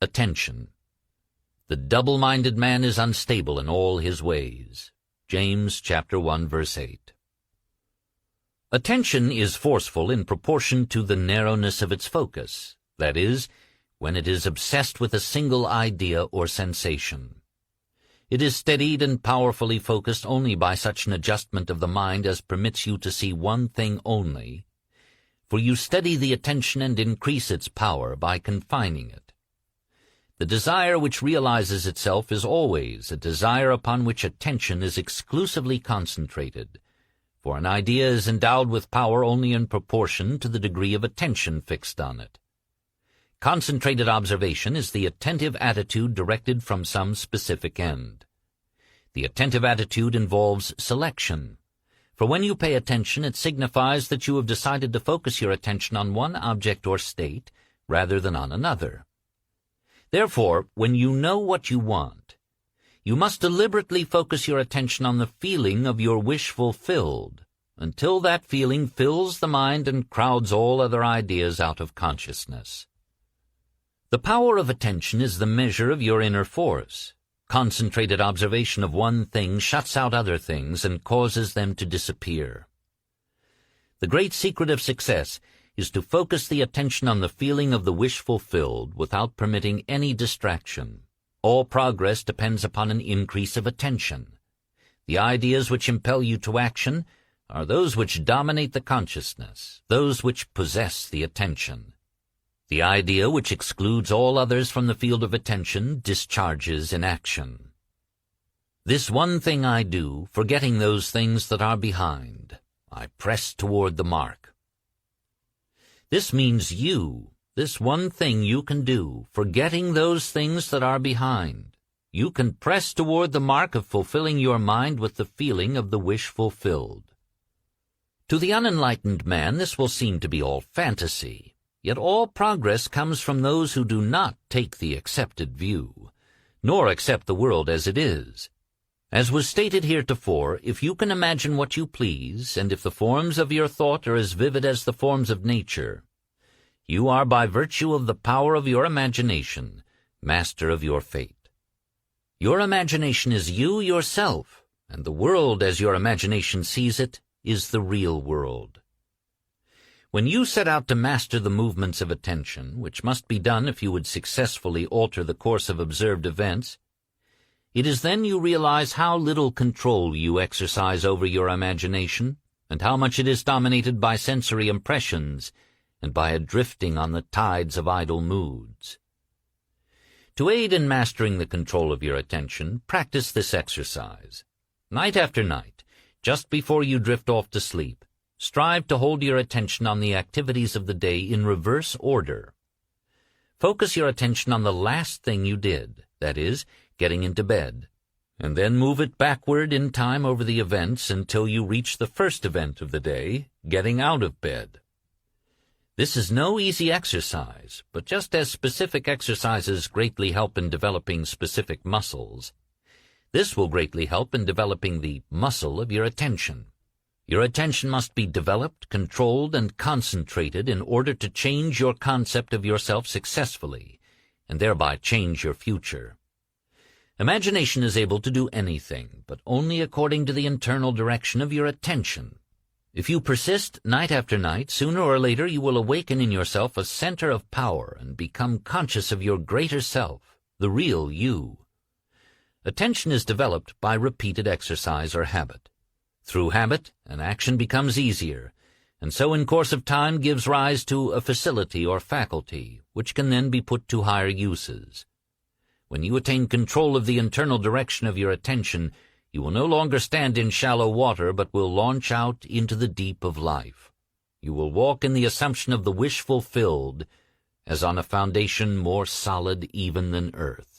Attention. The double-minded man is unstable in all his ways. James chapter 1, verse 8. Attention is forceful in proportion to the narrowness of its focus, that is, when it is obsessed with a single idea or sensation. It is steadied and powerfully focused only by such an adjustment of the mind as permits you to see one thing only, for you steady the attention and increase its power by confining it. The desire which realizes itself is always a desire upon which attention is exclusively concentrated, for an idea is endowed with power only in proportion to the degree of attention fixed on it. Concentrated observation is the attentive attitude directed from some specific end. The attentive attitude involves selection, for when you pay attention it signifies that you have decided to focus your attention on one object or state rather than on another. Therefore, when you know what you want, you must deliberately focus your attention on the feeling of your wish fulfilled, until that feeling fills the mind and crowds all other ideas out of consciousness. The power of attention is the measure of your inner force. Concentrated observation of one thing shuts out other things and causes them to disappear. The great secret of success is to focus the attention on the feeling of the wish fulfilled without permitting any distraction. All progress depends upon an increase of attention. The ideas which impel you to action are those which dominate the consciousness, those which possess the attention. The idea which excludes all others from the field of attention discharges in action. This one thing I do, forgetting those things that are behind. I press toward the mark. This means this one thing you can do, forgetting those things that are behind. You can press toward the mark of fulfilling your mind with the feeling of the wish fulfilled. To the unenlightened man this will seem to be all fantasy, yet all progress comes from those who do not take the accepted view, nor accept the world as it is. As was stated heretofore, if you can imagine what you please, and if the forms of your thought are as vivid as the forms of nature, you are, by virtue of the power of your imagination, master of your fate. Your imagination is you yourself, and the world as your imagination sees it is the real world. When you set out to master the movements of attention, which must be done if you would successfully alter the course of observed events, it is then you realize how little control you exercise over your imagination, and how much it is dominated by sensory impressions and by a drifting on the tides of idle moods. To aid in mastering the control of your attention, practice this exercise. Night after night, just before you drift off to sleep, strive to hold your attention on the activities of the day in reverse order. Focus your attention on the last thing you did, that is, getting into bed, and then move it backward in time over the events until you reach the first event of the day, getting out of bed. This is no easy exercise, but just as specific exercises greatly help in developing specific muscles, this will greatly help in developing the muscle of your attention. Your attention must be developed, controlled, and concentrated in order to change your concept of yourself successfully, and thereby change your future. Imagination is able to do anything, but only according to the internal direction of your attention. If you persist night after night, sooner or later you will awaken in yourself a center of power and become conscious of your greater self, the real you. Attention is developed by repeated exercise or habit. Through habit, an action becomes easier, and so in course of time gives rise to a facility or faculty, which can then be put to higher uses. When you attain control of the internal direction of your attention, you will no longer stand in shallow water, but will launch out into the deep of life. You will walk in the assumption of the wish fulfilled, as on a foundation more solid even than earth.